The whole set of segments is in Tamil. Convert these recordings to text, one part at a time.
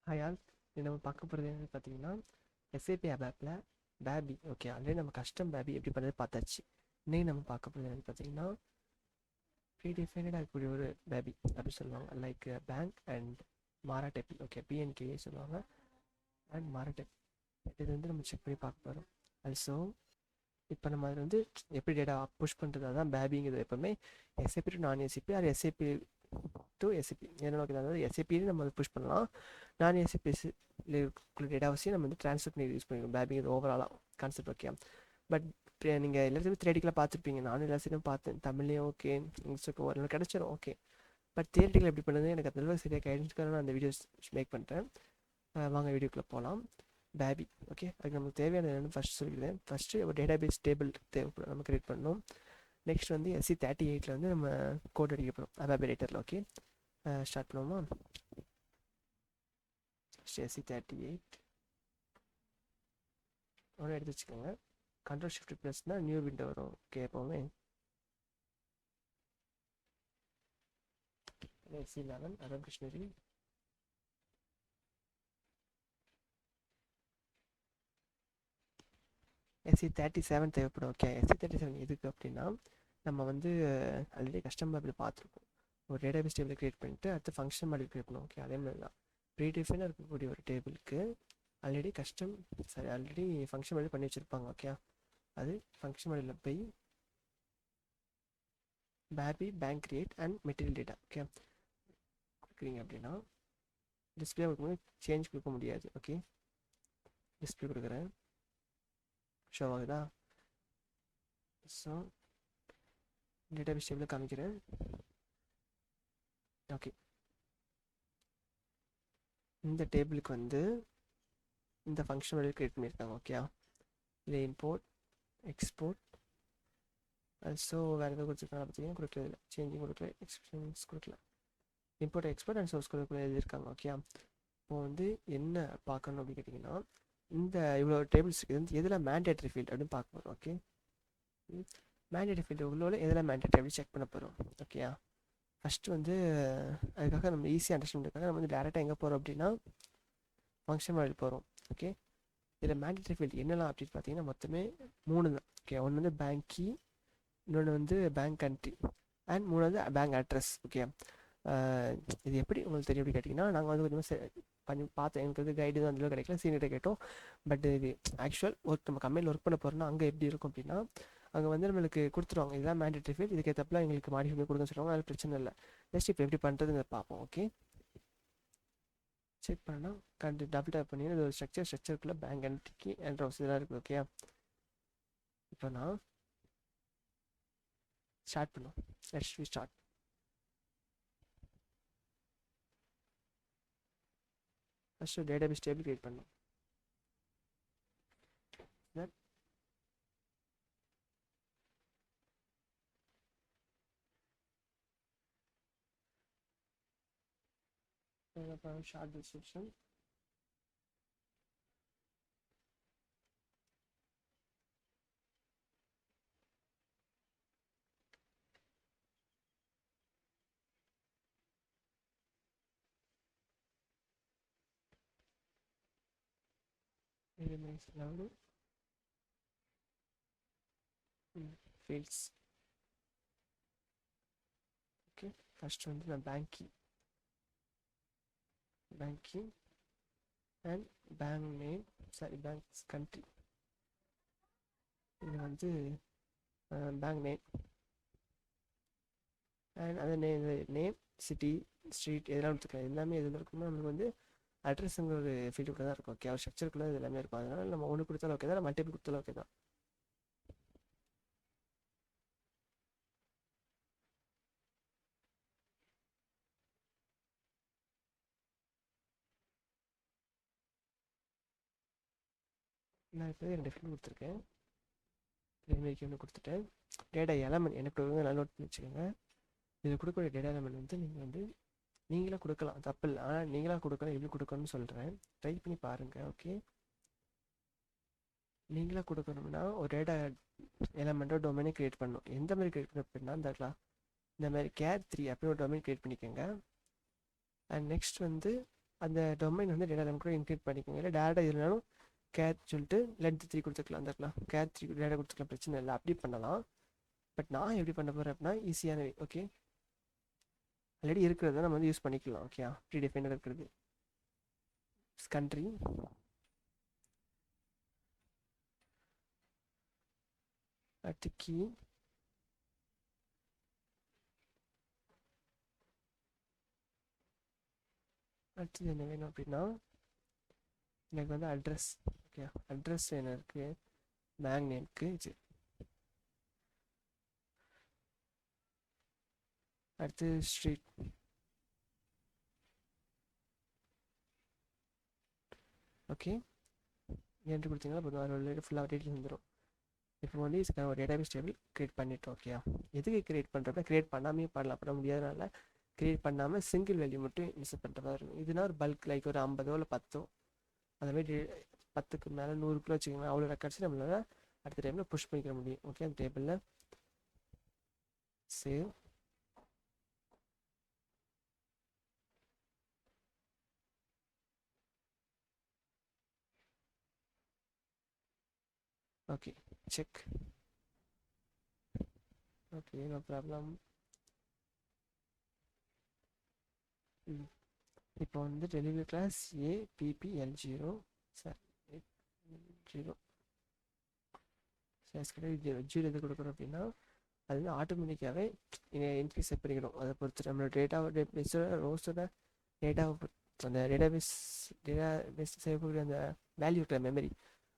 Hi all. நம்ம பார்க்க போகிறது என்னன்னு பார்த்தீங்கன்னா எஸ்ஏபி ஆப்பில் பேபி. ஓகே, ஆல்ரெடி நம்ம கஸ்டம் பேபி எப்படி பண்ணுறது பார்த்தாச்சு. இன்றைக்கி நம்ம பார்க்க போகிறது என்னென்னு பார்த்தீங்கன்னா ப்ரீடிஃபைனடாக இருக்கக்கூடிய ஒரு பேபி அப்படின்னு சொல்லுவாங்க. லைக் பேங்க் அண்ட் மாரா டைப். ஓகே, பிஎன்கே சொல்லுவாங்க. அண்ட் மாரா டைப் இது வந்து நம்ம செக் பண்ணி பார்க்க போகிறோம். ஆல்சோ இப்போ நம்ம அதில் வந்து எப்படி டேட்டா புஷ் பண்ணுறது, அதுதான் பேபிங்கிறது. எப்போவுமே SAP to non SAP or SAP to SAP என்ன நோக்கி, அதாவது எஸ்ஏபின்னு நம்ம புஷ் பண்ணலாம். நான் எஸ்ஏபி டேட்டாவஸையும் நம்ம வந்து ட்ரான்ஸ்ஃபர் பண்ணி யூஸ் பண்ணிக்கணும். பேபிங் இது ஓவராலாக கான்செப்ட். ஓகே, பட் நீங்கள் எல்லாத்தையுமே தியரிட்டிக்கலாக பார்த்துருப்பீங்க. நானும் எல்லா சைடும் பார்த்தேன். தமிழ்லேயும் ஓகே, இங்கிலீஷுக்கு ஒரு கிடச்சிடும். ஓகே, பட் தியரிட்டிக்கல் எப்படி பண்ணுறது எனக்கு அந்த சரியாக கைடன்ஸ்க்காக நான் அந்த வீடியோஸ் மேக் பண்ணுறேன். வாங்க வீடியோக்குள்ளே போகலாம். பேபி. ஓகே, அதுக்கு நமக்கு தேவையான என்னென்னு ஃபஸ்ட் சொல்லிக்கிறேன். ஃபஸ்ட்டு ஒரு டேட்டாபேஸ் டேபிள் தேவைப்படும், நம்ம கிரியேட் பண்ணணும். நெக்ஸ்ட் வந்து SC38 வந்து நம்ம கோட் அடிக்க போகிறோம் அபாபி ரைட்டரில். ஓகே, ஸ்டார்ட் பண்ணுவோமா? SC38 ஒன்று எடுத்து வச்சுக்கோங்க. Ctrl+Shift+தான் நியூ விண்டோ வரும். ஓகே, எப்போவுமே SC11 அரப் டிக்ஷனரி. SC37 தேவைப்படும். ஓகே, SC37 எதுக்கு அப்படின்னா நம்ம வந்து ஆல்ரெடி கஸ்டமர் அப்படி பார்த்துருக்கோம். ஒரு டேட்டாபேஸ் டேபிள் க்ரியேட் பண்ணிவிட்டு அடுத்து ஃபங்க்ஷன் மாடல் க்ரியேட் பண்ணுவோம். ஓகே, அதே மாதிரி தான் ப்ரீடிஃபைனாக இருக்கக்கூடிய ஒரு டேபிளுக்கு ஆல்ரெடி ஃபங்க்ஷன் மாடல் பண்ணி வச்சுருப்பாங்க. ஓகே, அது ஃபங்க்ஷன் மாடலில் போய் baby bank create and material data. Okay, கொடுக்குறீங்க அப்படின்னா டிஸ்பிளே கொடுக்கும்போது சேஞ்ச் கொடுக்க முடியாது. ஓகே, டிஸ்பிளே கொடுக்குறேன், ஷோ ஆகுதா? ஸோ டேட்டாபேஸ் டேபிளில் காமிக்கிறேன். ஓகே, இந்த டேபிளுக்கு வந்து இந்த ஃபங்க்ஷன் மாடல் க்ரியேட் பண்ணியிருக்காங்க. ஓகே, இதில் இம்போர்ட் எக்ஸ்போர்ட் ஆல்சோ வேறு எதாவது கொடுத்துருக்காங்க பார்த்தீங்கன்னா கொடுக்கல, இல்லை சேஞ்சிங் கொடுக்கல, எக்ஸ்பிரஷன்ஸ் கொடுக்கல, இம்போர்ட் எக்ஸ்போர்ட் அண்ட் சோர்ஸ் கொடுக்கல எழுதியிருக்காங்க. ஓகே, இப்போ வந்து என்ன பார்க்கணும் அப்படின்னு கேட்டிங்கன்னா இந்த இவ்வளோ டேபிள்ஸ் இருக்குது வந்து எதில் மேண்டேட்ரி ஃபீல்டு அப்படின்னு பார்க்க போகிறோம். ஓகே, மேண்டேட்ரி ஃபீல்டு உள்ள எதில் மேண்டேட்ரி அப்படின்னு செக் பண்ண போகிறோம். ஓகேயா, ஃபஸ்ட்டு வந்து அதுக்காக நம்ம ஈஸியாக அண்டர்ஸ்டாண்ட் பண்ணுறதுக்காக நம்ம வந்து டேரெக்டாக எங்கே போகிறோம் அப்படின்னா ஃபங்க்ஷன் மாடல் போகிறோம். ஓகே, இதில் மேண்டேட்ரி ஃபீல்டு என்னெல்லாம் அப்படின்னு பார்த்தீங்கன்னா மொத்தமே 3 தான். ஓகே, ஒன்று வந்து பேங்க் கீ, இன்னொன்று வந்து பேங்க் கண்ட்ரி அண்ட் 3 வந்து பேங்க் அட்ரஸ். ஓகே, இது எப்படி உங்களுக்கு தெரியும் அப்படின்னு கேட்டிங்கன்னா நாங்கள் வந்து கொஞ்சம் பார்த்தேன். எனக்கு வந்து கைடு தான் அதில் கிடைக்கல, சீனியர்கிட்ட கேட்டோம். பட் இது ஆக்சுவல் ஒர்க் நம்ம கம்பெனியில் ஒர்க் பண்ண போகிறோம்னா அங்கே எப்படி இருக்கும் அப்படின்னா அங்கே வந்து நம்மளுக்கு கொடுத்துருவாங்க இதுதான் மேண்டேட்ரி ஃபீல்டு, இதுக்கு ஏற்றப்பலாம் எங்களுக்கு மாடிஃபை பண்ணி கொடுக்க சொல்லுவாங்க. அது பிரச்சனை இல்லை. ஜஸ்ட் இப்போ எப்படி பண்ணுறதுன்னு பார்ப்போம். ஓகே, செக் பண்ணால் டபுள் டேப் பண்ணி இது ஒரு ஸ்ட்ரக்சருக்குள்ளே பேங்க் என்ட்ரிக்கு என்ட்ரஸ் இதெல்லாம் இருக்குது. ஓகே, இப்போ நான் ஸ்டார்ட் பண்ணுவோம். Let's start. First database table create பண்ணணும். Short description, elements level, fields. Okay, first வந்து நான் bank key and bank name, sorry bank country. இது வந்து பேங்க் நேம் அண்ட் அது நேம் சிட்டி ஸ்ட்ரீட் எதெல்லாம் எடுத்துக்கலாம். எல்லாமே எதில் இருக்குன்னா நம்மளுக்கு வந்து அட்ரஸுங்கிற ஒரு ஃபீல்டுக்குள்ளே தான் இருக்கும். ஓகே, ஒரு ஸ்ட்ரக்சருக்குள்ளே இது எல்லாமே இருக்கும். அதனால் நம்ம ஒன்று கொடுத்தாலும் ஓகே தான், மல்டிபிள் கொடுத்தாலும் ஓகே தான். நான் இப்போ 2 ஃபீல்டு கொடுத்துருக்கேன். ப்ரைமரிக்கு ஒன்று கொடுத்துட்டேன். டேட்டா எலமெண்ட் எனக்கு நல்லா நோட் பண்ணி வச்சுக்கோங்க. இதில் கொடுக்கக்கூடிய டேட்டா எலமெண்ட் வந்து நீங்கள் வந்து நீங்களாக கொடுக்கலாம், தப்பு இல்லை. ஆனால் நீங்களாக கொடுக்கணும், எப்படி கொடுக்கணும்னு சொல்கிறேன், ட்ரை பண்ணி பாருங்கள். ஓகே, நீங்களாக கொடுக்கணும்னா ஒரு டேட்டா எலமெண்ட்டோ டொமைனே க்ரியேட் பண்ணணும். எந்த மாதிரி க்ரியேட் பண்ண அப்படின்னா இந்த மாதிரி care3 அப்படின்னு ஒரு டொமைன் க்ரியேட் பண்ணிக்கோங்க. அண்ட் நெக்ஸ்ட் வந்து அந்த டொமைன் வந்து டேட்டா நம்ம கூட இன்க்ரீட் பண்ணிக்கோங்க. இல்லை டேரெக்டாக இருந்தாலும் கேத் சொல்லிட்டு லென்த் 3 கொடுத்துக்கலாம். அந்த இருக்கலாம் கேத் 3 டேட்டா கொடுத்துக்கலாம், பிரச்சனை இல்லை, அப்படி பண்ணலாம். பட் நான் எப்படி பண்ண போகிறேன் அப்படின்னா ஈஸியானவே. ஓகே, ஆல்ரெடி இருக்கிறத நம்ம வந்து யூஸ் பண்ணிக்கலாம். ஓகே, ப்ரீ டிஃபைனாக இருக்கிறது கண்ட்ரி அடுத்து கீ அடுத்தது என்ன வேணும் அப்படின்னா எனக்கு வந்து அட்ரஸ். ஓகே, அட்ரஸ் என்ன இருக்குது, பேங்க் நேம்க்கு இது. அடுத்து ஸ்ட்ரீட். ஓகே, என்ட்ரு கொடுத்தீங்கன்னா போதும், அதில் ஃபுல்லாக டீட்டெயில்ஸ் வந்துடும். இப்போ வந்து இதுக்கான ஒரு டேட்டாபேஸ் டேபிள் க்ரியேட் பண்ணிட்டோம். ஓகே, எதுக்கு க்ரியேட் பண்ணுறப்ப க்ரியேட் பண்ணாமே பண்ணலாம், பண்ண முடியாதனால க்ரியேட் பண்ணாமல் சிங்கிள் வேல்யூ மட்டும் இன்சர்ட் பண்ணுறதா இருக்கும். இதுனா ஒரு பல்க் லைக் ஒரு 50 இல்லை 10 அந்த மாதிரி 10க்கு மேலே 100 வச்சுக்கோங்களேன். அவ்வளோ ரெக்கார்ட்ஸ் நம்மளால் அடுத்த டைமில் புஷ் பண்ணிக்க முடியும். ஓகே, அந்த டேபிளில் save. Okay, check. Okay, no problem. இப்போ வந்து delivery class APPL0 sir 0 zero எது கொடுக்குறோம் அப்படின்னா அது வந்து ஆட்டோமேட்டிக்காகவே இன்க்ரீஸ் பண்ணிக்கணும். அதை பொறுத்து நம்மளோட டேட்டாவோட ரோஸோட டேட்டாவை அந்த டேட்டாபேஸ் செய்யக்கூடிய அந்த வேல்யூ இருக்கிற மெமரி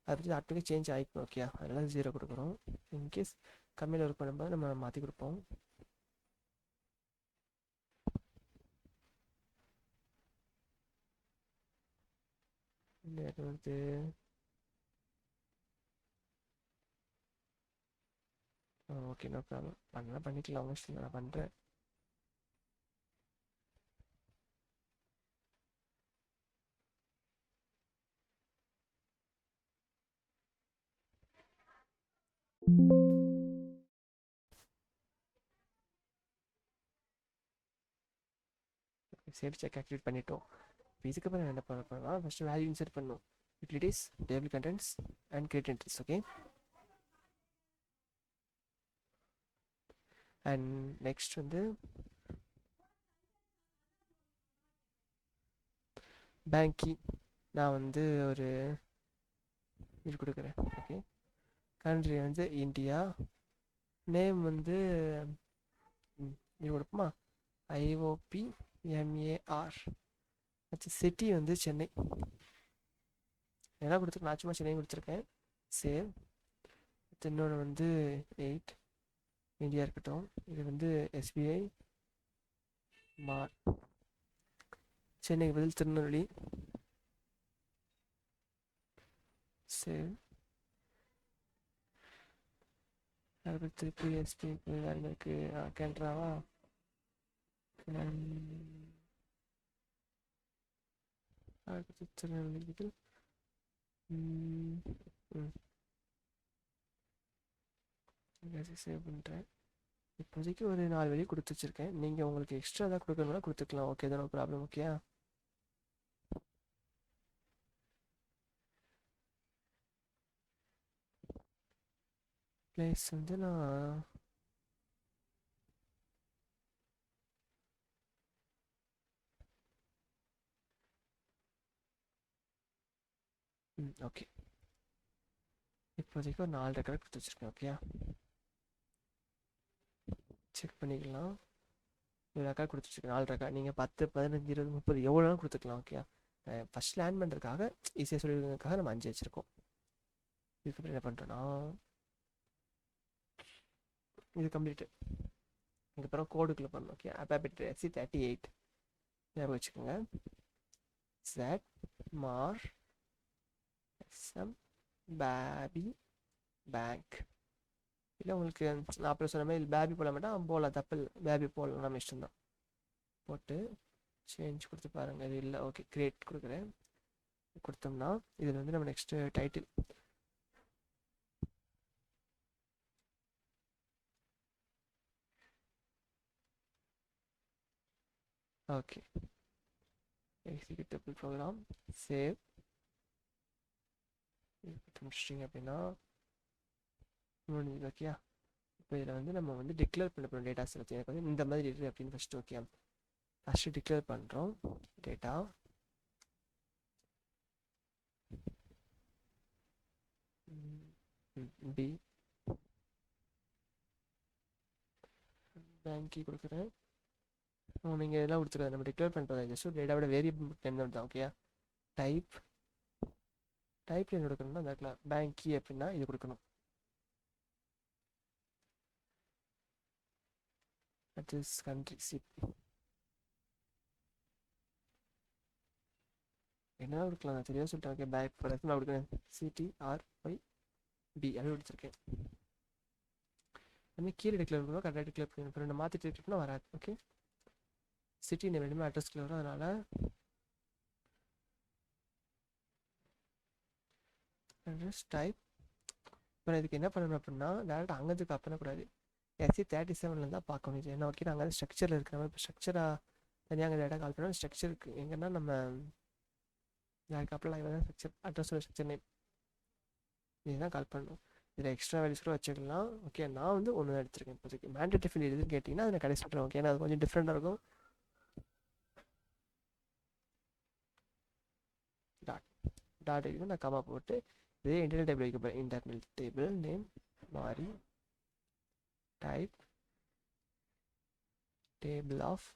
அதை பற்றி ஆட்டோமேட்டிக் சேஞ்ச் ஆகிக்கணும். ஓகே, அதெல்லாம் 0 கொடுக்குறோம். இன்கேஸ் கம்மியில் ஒர்க் பண்ணும்போது நம்ம மாற்றி கொடுப்போம். வந்து ஓகே, நோ ப்ராப்ளம், பண்ணலாம், பண்ணிக்கலாம், அவங்க இஷ்டம், நான் பண்ணுறேன். சேஃப் செக் ஆக்டிவேட் பண்ணிட்டோம். இப்போ இதுக்கப்புறம் என்ன பண்ணலாம், ஃபஸ்ட்டு வேல்யூ இன்சர்ட் பண்ணணும். Utilities, table contents and create entries. Okay, and next வந்து பேங்க் கீ. நான் வந்து ஒரு இது கொடுக்குறேன். ஓகே, கண்ட்ரி வந்து இந்தியா, நேம் வந்து இது கொடுப்போமா, IOPMAR. அடுத்து சிட்டி வந்து சென்னை. என்ன கொடுத்துருக்கேன், நான் சும்மா சென்னை கொடுத்துருக்கேன். சேவ். இன்னொன்று வந்து 8 இந்தியா இருக்கட்டும். இது வந்து SBI மார். சென்னைக்கு பதில் திருநெல்வேலி. சேவ். அடுத்து PSP வேறு இருக்கு, கேன்ட்ராவா. அடுத்து திருநெல்வேலி பதில் சேவ் பண்ணுறேன். இப்போதைக்கு ஒரு 4 வழி கொடுத்து வச்சுருக்கேன். நீங்கள் உங்களுக்கு எக்ஸ்ட்ரா தான் கொடுக்கணும்னா கொடுத்துக்கலாம். ஓகே, தான் ப்ராப்ளம். ஓகே, பிளேஸ் வந்து நான் ஓகே, இப்போதைக்கு ஒரு 4 ரெக்கார்ட் கொடுத்து வச்சுருக்கேன். ஓகே, செக் பண்ணிக்கலாம். ஒரு ரெக்கார்ட் கொடுத்து வச்சுருக்கேன், 4 ரெக்கார்ட். நீங்கள் 10, 15, 20, 30 எவ்வளோனாலும் கொடுத்துக்கலாம். ஓகே, ஃபஸ்ட் லேர்ன் பண்ணுறதுக்காக ஈஸியாக சொல்லிடுறதுக்காக நம்ம 5 வச்சுருக்கோம். இதுக்கப்புறம் என்ன பண்ணுறோன்னா இது கம்ப்ளீட்டு. இதுக்கப்புறம் கோடுக்குள்ளே பண்ணணும். ஓகே, APAPET SC38 ஞாபகம் வச்சுக்கோங்க. Z மார் SM பேபி பேங்க். இல்லை உங்களுக்கு நான் அப்புறம் சொன்ன மாதிரி பேபி போட மாட்டேன், போடலாம், தப்பு இல்லை, பேபி போடலாம், நம்ம இஷ்டம் தான். போட்டு சேஞ்ச் கொடுத்து பாருங்கள். இது இல்லை. ஓகே, கிரியேட் கொடுக்குறேன். கொடுத்தோம்னா இதில் வந்து நம்ம next title okay executable program save முடிச்சிட்டிங்க அப்படின்னா முடிஞ்சது. ஓகே, இப்போ இதில் வந்து நம்ம வந்து டிக்ளேர் பண்ண போகிறோம் டேட்டாஸ் வச்சு. எனக்கு வந்து இந்த மாதிரி இருக்குது அப்படின்னு ஃபஸ்ட்டு. ஓகே, ஃபஸ்ட்டு டிக்ளேர் பண்ணுறோம் டேட்டா பி பேங்க் கீ கொடுக்குறேன். நீங்கள் இதெல்லாம் கொடுத்துருக்காது, நம்ம டிக்ளேர் பண்ணுறது ஜஸ்ட் டேட்டாவோட வேரியபிள் டைம் தான். ஓகே, டைப் என்ன கொடுக்கணும்னா அந்த இடத்துல பேங்க் கீ அப்படின்னா இது கொடுக்கணும். that is country city. என்ன கொடுக்கலாம் நான் தெரியாது சொல்லிட்டேன். ஓகே, பேக் ஃபார் எக்ஸாம்பிள் நான் கொடுக்குறேன் CTRYB அப்படி கொடுத்துருக்கேன். அதுமாதிரி கீழே டிக்ளேர் பண்ணணும், கரெக்டாக டிக்ளேர் பண்ணணும். இப்போ ரெண்டு மாற்றி டிக்ளேர் பண்ணால் வராது. ஓகே, சிட்டி நேம் வேணுமே அட்ரஸ்க்கு வரும். அதனால் அட்ரஸ் டைப். இப்போ இதுக்கு என்ன பண்ணணும் அப்படின்னா டேரெக்டாக அங்கேருந்து காப்பி பண்ணக்கூடாது. SC37 தான் பார்க்கணும். இது என்ன ஓகே, நாங்கள் ஸ்ட்ரக்சரில் இருக்கிற மாதிரி இப்போ ஸ்ட்ரக்சராக தனியாக டேட்டா கால் பண்ணால் ஸ்ட்ரக்சருக்கு எங்கன்னா நம்ம யாருக்கு அப்பெல்லாம் இவன் தான் ஸ்ட்ரக்சர் அட்ரஸோட ஸ்ட்ரக்சர் நேம் இதுதான் கால் பண்ணணும். இதில் எக்ஸ்ட்ரா வேல்யூஸ் கூட வச்சுக்கலாம். ஓகே, நான் வந்து ஒன்று தான் எடுத்திருக்கேன் இப்போதைக்கு. மேண்டேட்டரி ஃபீல்டு எதுன்னு கேட்டிங்கன்னா அதை கடைசி சொல்கிறேன். ஓகே, அது கொஞ்சம் டிஃப்ரெண்ட்டாக இருக்கும். டாட் வைக்கணும், நான் கமா போட்டு இதே இன்டர்னல் டேபிள் வைக்க போகிறேன். இன்டர்னல் டேபிள் நேம் மாறி டைப் டேபிள் ஆஃப்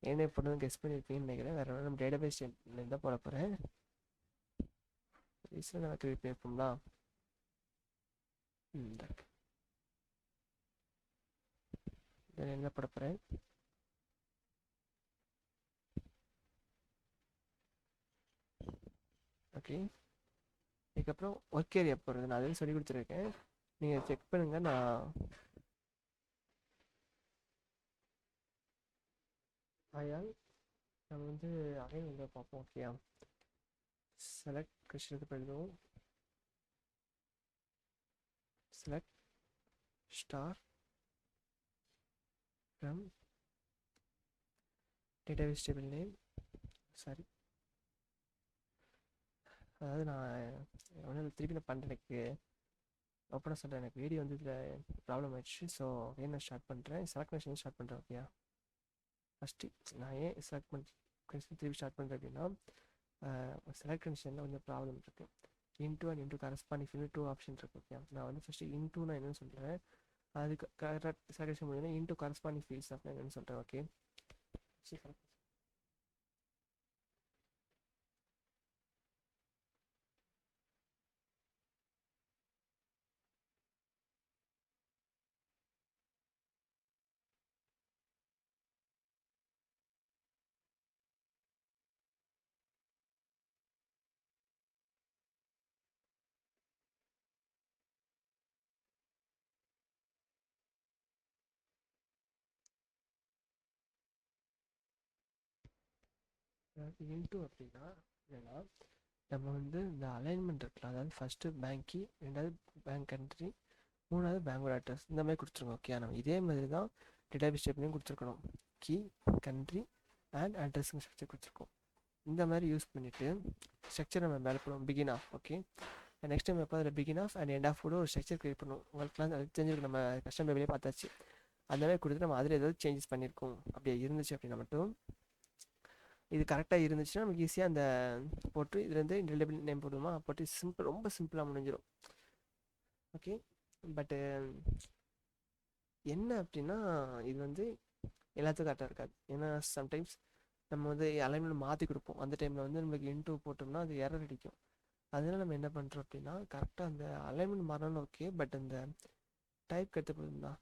என்ன பண்ணணும் கெஸ் பண்ணியிருப்பீங்கன்னு நினைக்கிறேன். வேறு நம்ம டேட்டாபேஸ் தான் போட போகிறேன். ரீசன் நான் கிரியேட் பண்ணியிருப்போம்னா என்ன போட போகிறேன். ஓகே, இதுக்கப்புறம் ஒர்க் ஏரியா போடுறது நான் அதையும் சொல்லி கொடுத்துருக்கேன். நீங்கள் செக் பண்ணுங்கள். நான் ஆயால் நம்ம வந்து அகைன் வந்து பார்ப்போம். ஓகேயா, செலக்ட் கொஸ்டினுக்கு போயிடுவோம். Select star from database table name. Sorry, அதாவது நான் ஒன்றும் திருப்பி நான் பண்ணுறேன். எனக்கு ஓப்பனாக சொல்கிறேன், எனக்கு வீடியோ வந்து இதில் ப்ராப்ளம் ஆயிடுச்சு. ஸோ நான் ஸ்டார்ட் பண்ணுறேன். செலக்ட் கொஸ்டின் ஸ்டார்ட் பண்ணுறேன். ஓகேயா, ஃபஸ்ட்டு நான் ஏன் செலக்ட் பண்ணி கொஸ்டின் திருப்பி ஸ்டார்ட் பண்ணுறேன் அப்படின்னா செலக்ட் கண்டிஷனில் கொஞ்சம் ப்ராப்ளம் இருக்குது. Into and into corresponding field 2 option இருக்குது. ஓகே, நான் வந்து ஃபஸ்ட்டு இன்டூ நான் என்னென்னு சொல்கிறேன். அதுக்கு கரெக்டாக செலக்ஷன் முடியுதுன்னா இன்டூ கரஸ்பாண்டிங் ஃபீல்ட்ஸ் அப்படின்னு என்னென்னு சொல்கிறேன். ஓகே, சரி, அதாவது இன்டூ அப்படின்னா என்னென்னா நம்ம வந்து இந்த அலைன்மெண்ட் இருக்கலாம். அதாவது ஃபஸ்ட்டு பேங்க் கீ, ரெண்டாவது பேங்க் கண்ட்ரி, மூணாவது பேங்கோட அட்ரஸ், இந்த மாதிரி கொடுத்துருங்க. ஓகே, நம்ம இதே மாதிரி தான் டேட்டாபேஸ் டைப்லையும் கொடுத்துருக்கணும். கீ, கண்ட்ரி அண்ட் அட்ரஸுங்க ஸ்ட்ரக்சர் கொடுத்துருக்கோம். இந்த மாதிரி யூஸ் பண்ணிவிட்டு ஸ்ட்ரக்சர் நம்ம மேலே போடுவோம். Begin of. Okay, next time எப்போ அதில் begin of and end of கூட ஒரு ஸ்ட்ரக்சர் கிரியேட் பண்ணுவோம். உங்களுக்குலாம் அது தெரிஞ்சிருக்கு, நம்ம கஸ்டம் டேபிளே பார்த்தாச்சு. அந்த மாதிரி கொடுத்து நம்ம அதில் ஏதாவது சேஞ்சஸ் பண்ணியிருக்கோம். அப்படியே இருந்துச்சு அப்படின்னா மட்டும் இது கரெக்டாக இருந்துச்சுன்னா நமக்கு ஈஸியாக அந்த போட்டு இதுலேருந்து இன்டர்டேபிள் நேம் போடுவோமா, போட்டு சிம்பிள், ரொம்ப சிம்பிளாக முடிஞ்சிடும். ஓகே, பட்டு என்ன அப்படின்னா இது வந்து எல்லாத்துக்கும் கரெக்டாக இருக்காது. ஏன்னா சம்டைம்ஸ் நம்ம வந்து அலைன்மெண்ட் மாற்றி கொடுப்போம். அந்த டைமில் வந்து நம்மளுக்கு இன்டூ போட்டோம்னா அது எரர் அடிக்கும். அதனால நம்ம என்ன பண்ணுறோம் அப்படின்னா கரெக்டாக அந்த அலைன்மெண்ட் மாறணும். ஓகே, பட் அந்த டைப் கற்று போயிருந்தா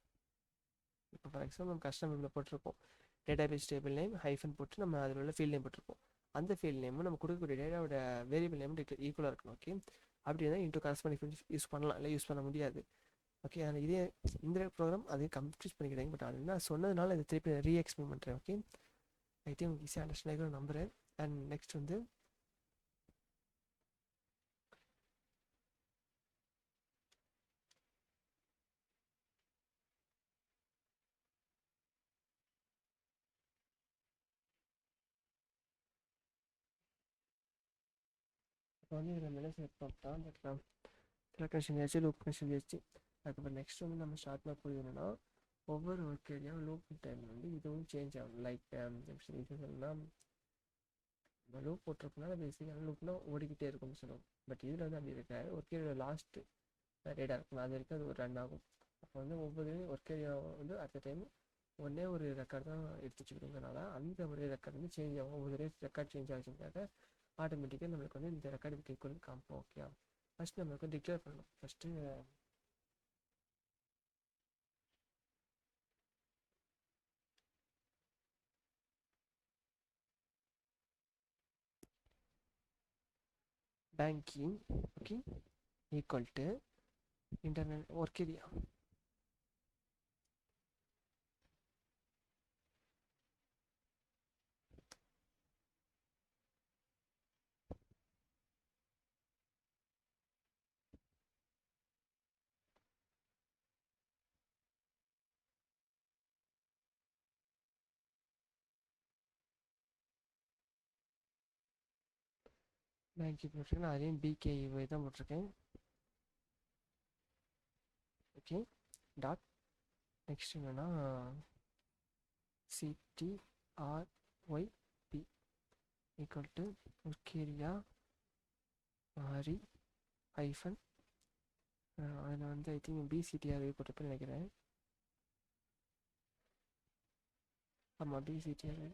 இப்போ ஃபார் எக்ஸாம்பிள் நம்ம கஸ்டமரில் போட்டிருப்போம் டேட்டாபேஸ் டேபிள் நேம் ஹைஃபன் போட்டு நம்ம அதில் உள்ள ஃபீல்ட் நேம் போட்டிருப்போம். அந்த ஃபீல்ட் நேமும் நம்ம கொடுக்கக்கூடிய டேட்டாவோட வேரியபிள் நேம் ஈக்குவலாக இருக்கணும். ஓகே, அப்படி இருந்தால் இன்டூ கரஸ்பாண்டிங் ஃபீல்ட் யூஸ் பண்ணலாம், இல்லை யூஸ் பண்ண முடியாது. ஓகே, அதில் இதே இந்த ப்ரோக்ராம் அதையும் கம்ப்ளீட் பண்ணிக்கிட்டாங்க. பட் அது நான் சொன்னதுனால இதை திருப்பி ரீஎக்ஸ்பிளைன் பண்ணுறேன். ஓகே, ஐ திங்க் உங்களுக்கு ஈஸியாக அண்டர்ஸ்டாண்ட் ஆகிடும் நம்புகிறேன். அண்ட் நெக்ஸ்ட் வந்து வந்து இதில் மேலே செலக்ட் பண்ணிட்டோம் பட் செலக்ட் கனெக்ஷன் ஆச்சு லூப் கனெக்ஷன் ஆச்சு. அதுக்கப்புறம் நெக்ஸ்ட் வந்து நம்ம ஸ்டார்ட்ல புரியுதுன்னா ஒவ்வொரு ஒர்க் ஏரியா லூப் டைம் வந்து இதுவும் சேஞ்ச் ஆகும். லைக் இது சொல்லலாம் நம்ம லூப் போட்டிருக்கோம்னா பேசிக்கான லூப்னா ஓடிக்கிட்டே இருக்கும்னு சொல்லுவோம். பட் இதில் வந்து அப்படி இருக்காது. ஒர்க் ஏரியா லாஸ்ட் டேட்டா இருக்கும் அது வரைக்கும் அது ஒரு ரன் ஆகும். அப்போ வந்து ஒவ்வொரு ஒர்க் ஏரியா வந்து அட் டைம் ஒன்றே ஒரு ரெக்கார்ட் தான் எடுத்து வச்சுக்கிறதுனால அந்த ஒரு ரெக்கார்ட் வந்து சேஞ்ச் ஆகும். ஒவ்வொரு ரெக்கார்ட் சேஞ்ச் ஆகிச்சுனாக்க ஆட்டோமேட்டிக்காக நம்மளுக்கு வந்து இந்த ரெக்கார்டு ஈக்குவல் காமிப்போம். ஓகே, ஃபஸ்ட் நம்மளுக்கு டிக்ளேர் பண்ணணும். First banking okay equal to internal work area. banking போட்டிருக்கேன், அதையும் BKUI தான் போட்டிருக்கேன். ஓகே டாட் நெக்ஸ்ட் என்னன்னா CTRYP equal to work area மாறி ஹைஃபன் அதில் வந்து ஐ திங்க் BCTRY போட்டிருப்பேன்னு நினைக்கிறேன். ஆமாம் BCTRY.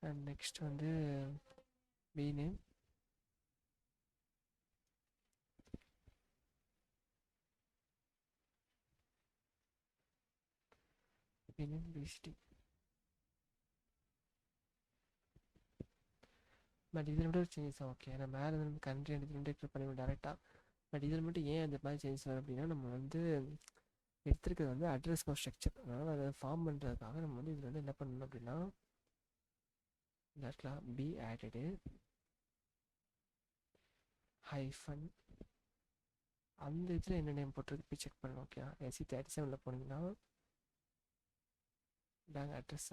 அண்ட் நெக்ஸ்ட் வந்து BName BCT. பட் இதில் மட்டும் சேஞ்சஸ் ஆகும். ஓகே நான் மேலே வந்து கண்ட்ரி அண்ட் இன்டெக்ட் பண்ணிவிடும் டேரெக்டாக. பட் இதில் மட்டும் ஏன் அந்த மாதிரி சேஞ்சஸ் வரும் அப்படின்னா நம்ம வந்து எடுத்துருக்கிறது வந்து அட்ரஸ் பஸ் ஸ்ட்ரக்சர். அதனால் அதை ஃபார்ம் பண்ணுறதுக்காக நம்ம வந்து இதில் வந்து என்ன பண்ணணும் அப்படின்னா இந்த இடத்துல பி ஆடடு ஹைஃபன் அந்த இதில் என்ன நேம் போட்டிருக்கு போய் செக் பண்ணணும். ஓகே SC37 போனீங்கன்னா பேங்க் அட்ரஸ்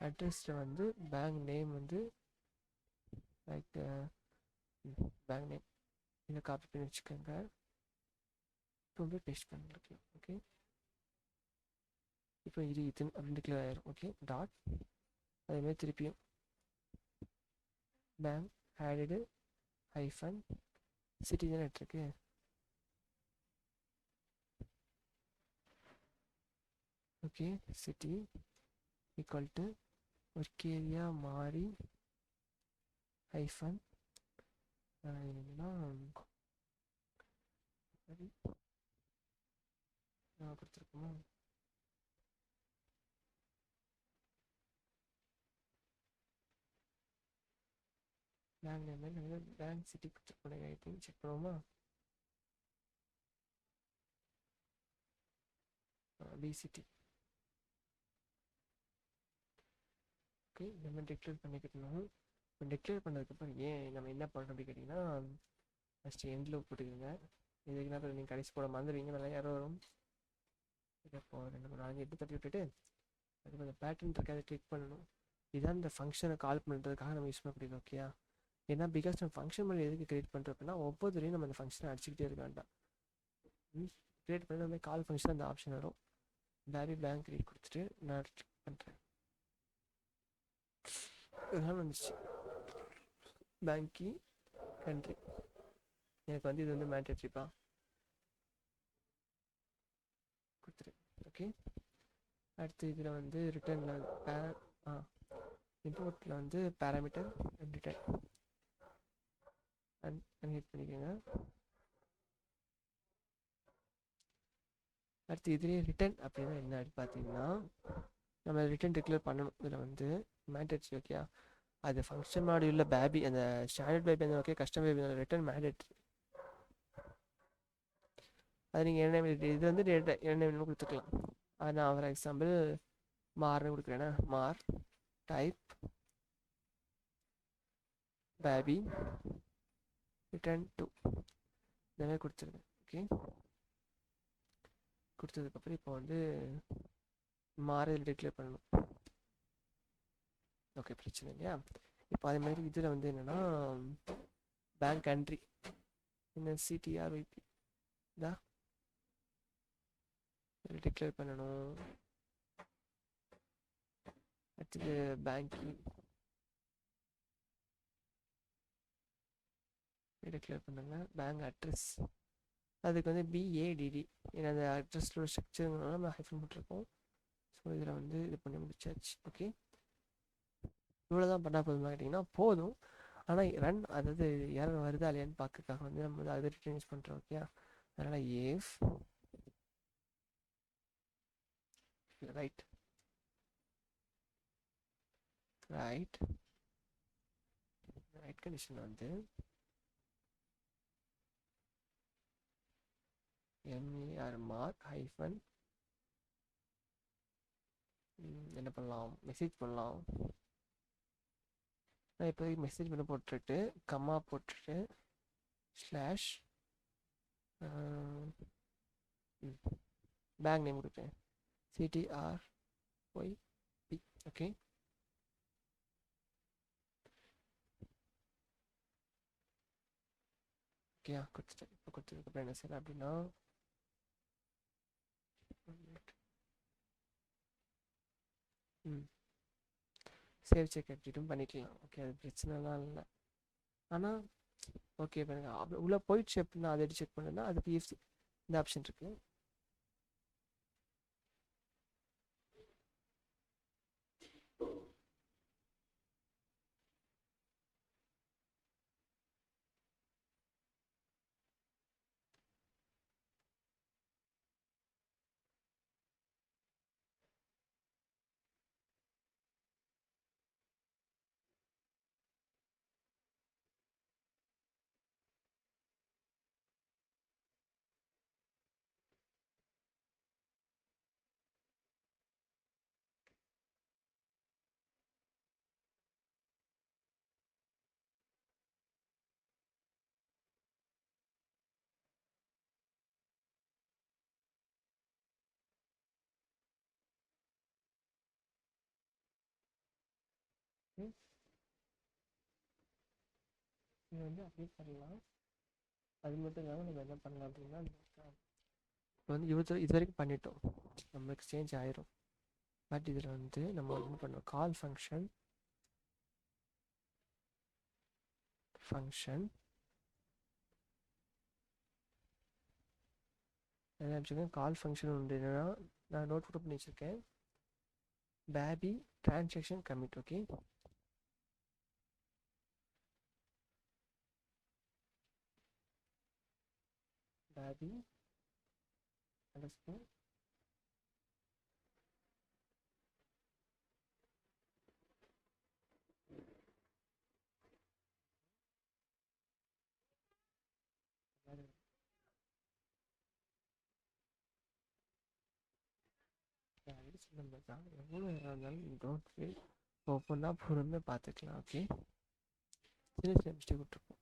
அட்ரஸில் வந்து பேங்க் நேம் வந்து லைக் பேங்க் நேம் இதை காப்பி பண்ணி வச்சுக்கோங்க. இப்போ வந்து பேஸ்ட் பண்ணிருக்கலாம். ஓகே இப்போ இது அப்படின்னு கிளியர் ஆயிரும். ஓகே டாட் அதேமாதிரி திருப்பியும் பேங்க் ஆடடு ஹைஃபன் சிட்டி தானே இருக்கு. Okay city equal to work area மாறி ஹைஃபன் என்னன்னா கொடுத்துருக்கோமா பேங்க் நேம் பேங்க் சிட்டி கொடுத்துருக்கோம். ஐ திங்க் செக் பண்ணுவோமா BCT. ஓகே நம்ம டிக்ளேர் பண்ணிக்கிட்டோம். இப்போ டிக்ளேர் பண்ணதுக்கப்புறம் ஏன் நம்ம என்ன பண்ணணும் அப்படின்னு கேட்டிங்கன்னா ஃபஸ்ட்டு எண்டில் போட்டுக்கோங்க. இதுக்குன்னா நீங்கள் கடைசி போட மறந்துடுவீங்க, நல்லா யாரோ வரும். இப்போ 2 3 5 8 தட்டி விட்டுட்டு அதுக்கு அந்த பேட்டர்ன் இருக்க அதை கிளிக் பண்ணணும். இதுதான் இந்த ஃபங்க்ஷனை கால் பண்ணுறதுக்காக நம்ம யூஸ் பண்ண ஓகே. ஏன்னா பிகாஸ் நம்ம ஃபங்க்ஷன் பண்ணி எதுக்கு கிரியேட் பண்ணுறோம் அப்படின்னா ஒவ்வொருத்தரையும் நம்ம அந்த ஃபங்க்ஷனை அடிச்சுக்கிட்டே இருக்க வேண்டாம். கிரியேட் பண்ணி நம்ம கால் ஃபங்க்ஷன் அந்த ஆப்ஷன் வரும். பேபி பேங்க் கிரியேட் கொடுத்துட்டு நான் கிளிக் பண்ணுறேன். இதெல்லாம் வந்துச்சு பேங்க்கி கண்ட்ரி. எனக்கு வந்து இது வந்து மேண்டேட்ரிப்பா கொடுத்துரு. ஓகே அடுத்து இதில் வந்து ரிட்டர்னில் இம்போர்ட்டில் வந்து பேராமீட்டர் ரிட்டர்ன் ஹிட் பண்ணிக்கோங்க. அடுத்து இதுலேயே ரிட்டர்ன் அப்படின்னா என்ன அப்படின்னு பார்த்தீங்கன்னா நம்ம ரிட்டர்ன் டிக்ளேர் பண்ணணும். இதில் வந்து மேண்டேட்ரி. ஓகே அது ஃபங்க்ஷன் மாடியூலில் பேபி அந்த ஸ்டாண்டர்ட் பேபி அந்த okay custom baby return mandatory. அது நீங்கள் என்ன இது வந்து என்ன வேணுமோ கொடுத்துக்கலாம். அது நான் ஃபார் எக்ஸாம்பிள் மார்னு கொடுக்குறேன்னா மார் டைப் பேபி ரிட்டர்ன் 2 இந்த மாதிரி கொடுத்துருங்க. ஓகே கொடுத்ததுக்கப்புறம் இப்போ வந்து மாற இதில் டிக்ளேர் பண்ணணும். ஓகே, பிரச்சனை இல்லையா? இப்போ அதே மாதிரி இதில் வந்து என்னென்னா பேங்க் என்ட்ரி என்ன சிடிஆர்ஒய்பி இதா டிக்ளேர் பண்ணணும். அடுத்தது பேங்கிங் டிக்ளேர் பண்ணுங்க. பேங்க் அட்ரஸ் அதுக்கு வந்து பிஏடிடி, ஏன்னா அந்த அட்ரஸோட ஸ்ட்ரக்சருங்கனால நம்ம ஹைஃபன் போட்டிருக்கோம். ஸோ இதில் வந்து இது பண்ணி முடிச்சாச்சு. ஓகே, இவ்வளோ தான் பண்ணால் போதுமா கேட்டிங்கன்னா போதும். ஆனால் ரன் அதாவது எரர் வருதா இல்லையான்னு பார்க்கறதுக்காக வந்து நம்ம வந்து அதை ரிட்டர்ன் யூஸ் பண்ணுறோம். ஓகே, அதனால் ஏஃப் ரைட் ரைட் ரைட் கண்டிஷன் வந்து எம்ஏஆர் மார்க் ஹைஃபன் என்ன பண்ணலாம், மெசேஜ் பண்ணலாம். நான் இப்போதைக்கு மெசேஜ் பண்ண போட்டுட்டு கம்மா போட்டுட்டு ஸ்லாஷ் பேங்க் நேம் கொடுப்பேன், சிடிஆர்ஒய்பி. ஓகே, ஓகே கொடுத்துட்டேன். இப்போ கொடுத்ததுக்கப்புறம் என்ன செய்யலாம் அப்படின்னா சேவ் செக் எக்ஸிட்டும் பண்ணிக்கலாம். ஓகே, அது பிரச்சனைலாம் இல்லை. ஆனால் ஓகே இப்போ எனக்கு உள்ளே போயிடுச்சு அப்படின்னா அதை செக் பண்ணுன்னா அதுக்கு இந்த ஆப்ஷன் இருக்குது. இது வந்து அப்படியே பண்ணலாம். அது மட்டும் இல்லாமல் நம்ம என்ன பண்ணலாம் அப்படின்னா இப்போ வந்து இது வரைக்கும் பண்ணிட்டோம், நம்மளுக்கு சேஞ்ச் ஆயிரும். பட் இதில் வந்து நம்ம என்ன பண்ணோம், கால் ஃபங்க்ஷன் என்ன வச்சுருக்கேன், கால் ஃபங்க்ஷன் உண்டு. என்னென்னா நான் நோட் போட்டு பண்ணி வச்சுருக்கேன், baby transaction commit. Okay, baby underscore already சொன்ன மாதிரி தான், எவ்வளோ இருந்தாலும் டோன்ட் ஃபீல், ஒவ்வொன்றா பொறுமையாக பார்த்துக்கலாம். ஓகே, சின்ன சின்ன மிஸ்டேக் விட்டுருப்போம்.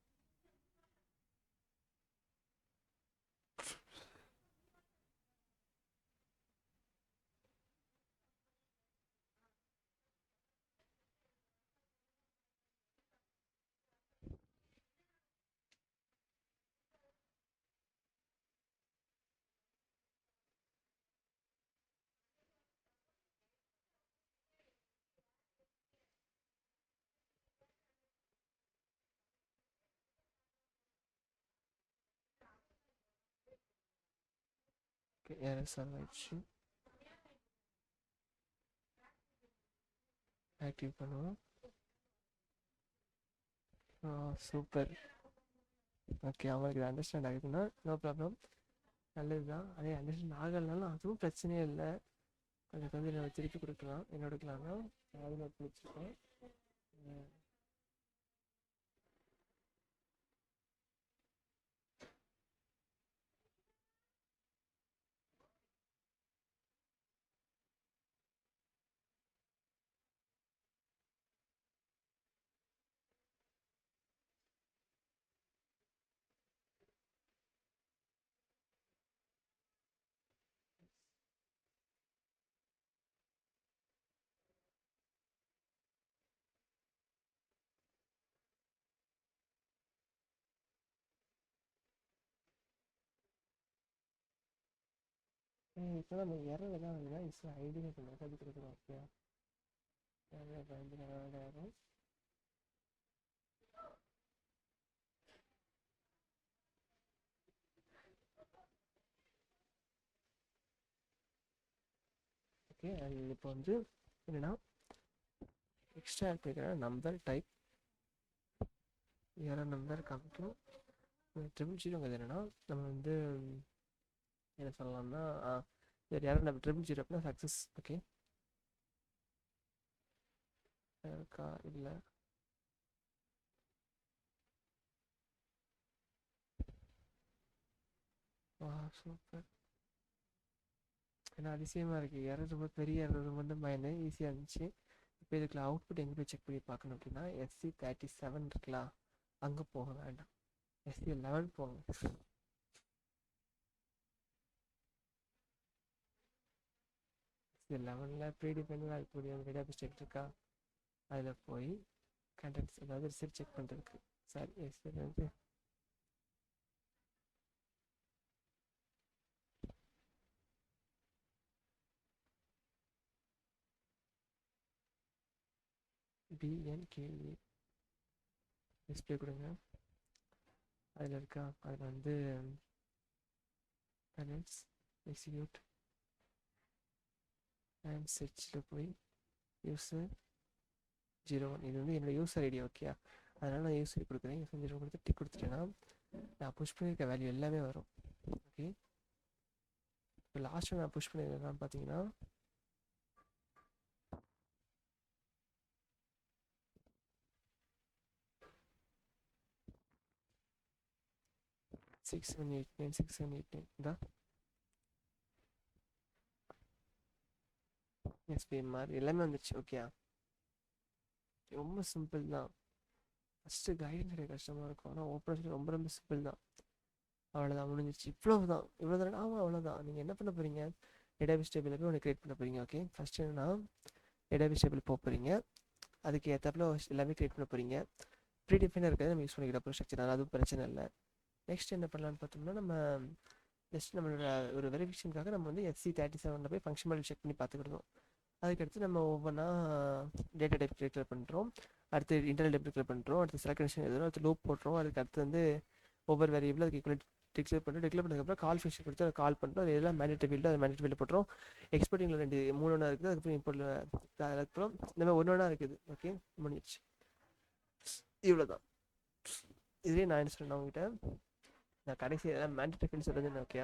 ஓகே, எரர் சால்வ் ஆயிடுச்சு. ஆக்டிவ் பண்ணுவோம். சூப்பர். ஓகே, அவங்களுக்கு இது அண்டர்ஸ்டாண்ட் ஆகுதுன்னா நோ ப்ராப்ளம், நல்லது தான். அதே அண்டர்ஸ்டாண்ட் ஆகலைனாலும் அதுவும் பிரச்சனையே இல்லை. அதுக்கு வந்து நம்ம திருப்பி கொடுக்கலாம். என்ன கொடுக்கலாம்னா அது நோட் பிடிச்சிருக்கோம். இப்போ நம்ம எரரில் தான் வந்து இஸ் ஐடியா பண்ணுறது அது கொடுக்குறோம். ஓகே எரர் வந்து வரும். ஓகே அண்ட் இப்போ வந்து என்னென்னா எக்ஸ்ட்ரா ஆட் பண்ணிக்கிறேன் நம்பர் டைப் எரர் நம்பர் கம்ப்ளூ ட்ரிபிள் ஜீரோங்கிறது என்னென்னா நம்ம வந்து என்ன சொல்லலாம்னா சரி எரர் நம்பர் ட்ரிபிள் ஜீரோ அப்படின்னா சக்ஸஸ். ஓகே இருக்கா இல்லை சூப்பர். ஏன்னா அதிசயமாக இருக்குது எரர் ரொம்ப பெரிய எரர் வந்து மைண்டு ஈஸியாக இருந்துச்சு. இப்போ இதுக்குள்ள அவுட்புட் எங்கே போய் செக் பண்ணி பார்க்கணும் அப்படின்னா SC37 இருக்கலாம் அங்கே போக வேண்டாம், SC11 போங்க. SC11ல் ப்ரீடிஃபைன் இருக்கக்கூடிய அந்த டேட்டாபேஸ் டைப் இருக்கா அதில் போய் கண்டென்ட்ஸ் அதாவது ரிசல்ட் செக் பண்ணுறதுக்கு சாரி SC வந்து BNKE டிஸ்பிளே கொடுங்க. அதில் இருக்கா அதில் வந்து கண்டென்ட்ஸ் எக்ஸிக்யூட் அண்ட் செர்ச்சில் போய் யூசர் 01 இது வந்து என்னோடய யூசர் ஐடி. ஓகே அதனால் நான் யூசர் கொடுக்குறேன். யூசர் 0 கொடுத்து டிக் கொடுத்துட்டேன்னா நான் புஷ் பண்ணியிருக்க வேல்யூ எல்லாமே வரும். ஓகே இப்போ லாஸ்ட்டாக நான் புஷ் பண்ணியிருக்கேன் பார்த்தீங்கன்னா 6789678 தான் SPMR எல்லாமே வந்துச்சு. ஓகே ரொம்ப சிம்பிள் தான். ஃபஸ்ட்டு கைடன்ஸ் நிறைய கஷ்டமாக இருக்கும், ஆனால் ஓப்பரேஷன் ரொம்ப ரொம்ப சிம்பிள் தான். அவ்வளோதான் முடிஞ்சிச்சு. இவ்வளோ தான். ஆமாம் அவ்வளோதான். நீங்கள் என்ன பண்ண போகிறீங்க டேட்டாபேஸ் டேபிளில் போய் ஒன்று க்ரியேட் பண்ண போகிறீங்க. ஓகே ஃபஸ்ட்டு என்னன்னா டேட்டாபேஸ் டேபிள் போக போகிறீங்க. அதுக்கு ஏற்றப்பில் எல்லாமே க்ரியேட் பண்ண போகிறீங்க. ப்ரீடிஃபைனாக இருக்கிறத நம்ம யூஸ் பண்ணிக்கிற அப்புறம் ஸ்ட்ரக்சர் அதுவும் பிரச்சனை இல்லை. நெக்ஸ்ட் என்ன பண்ணலான்னு பார்த்தோம்னா நம்ம ஜஸ்ட் நம்மளோட ஒரு வெரிஃபிகேஷனுக்காக நம்ம வந்து SC37 போய் ஃபங்க்ஷன் மாடல் செக் பண்ணி பார்த்துக்கிட்டோம். அதுக்கடுத்து நம்ம ஒவ்வொன்றா டேட்டா டைப் டிக்ளேர் பண்ணுறோம், அடுத்து இன்டர்னல் டைப் டிக்ளேர் பண்ணுறோம், அடுத்து செலக்ஷன் எழுதுறோம், அடுத்து லூப் போட்டுறோம். அதுக்கு அடுத்து வந்து ஒவ்வொரு வேரியபிள் அதுக்கு ஈக்குவல் டிக்ளேர் பண்ணதுக்கப்புறம் கால் ஃபங்க்ஷன் கொடுத்து அதை கால் பண்ணுறோம். அது எல்லாம் மேண்டேட்டரி ஃபீல்டு அது மேண்டேட்டரி ஃபீல்டு போட்டுறோம். எக்ஸ்போர்ட்டிங்கில் 3 ஒன்றா இருக்குது. அதுக்கப்புறம் இம்போர்ட்டில் அதுக்கப்புறம் இந்த மாதிரி 1 ஒன்றா இருக்குது. ஓகே முடிஞ்சிச்சு. இவ்வளோ தான். இதுலேயே நான் என்ன சொன்னேன் உங்ககிட்ட நான் கடைசி எதாவது மேண்டேட்டரி ஃபீல்டு சொல்லுதுன்னு. ஓகே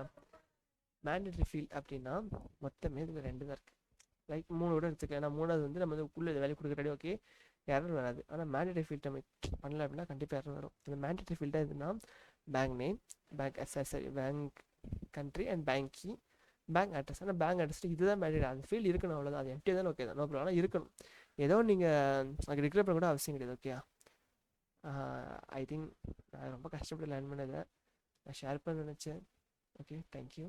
மேண்டேட்டரி ஃபீல்டு அப்படின்னா மொத்தமே இதில் 2 தான் இருக்குது. லைக் 3 கூட எடுத்துக்கலாம். ஏன்னா 3வது வந்து நம்ம வந்து உள்ளே வேல்யூ கொடுக்குறடி. ஓகே எரர் வராது. ஆனால் மேண்டேட்டரி ஃபீல்டு நம்ம பண்ணல அப்படின்னா கண்டிப்பாக எரர் வரும். இந்த மேண்டேட்டரி ஃபீல்டாக எதுனா பேங்க் நேம், பேங்க் சரி bank country and bank key, bank address. ஆனால் பேங்க் அட்ரஸ் இதுதான் மேண்டேட்டரி. அந்த ஃபீல்டு இருக்கணும் அவ்வளோதான். அது எம்டி தான். ஓகே தான் நோ ப்ராப்ளம். ஆனால் இருக்கணும். ஏதோ நீங்கள் அதுக்கு டிக்ளேர் பண்ண கூட அவசியம் கிடையாது. ஓகே ஐ திங்க் நான் ரொம்ப கஷ்டப்பட்டு லேர்ன் பண்ணதை நான் ஷேர் பண்ண நினச்சேன். Okay thank you.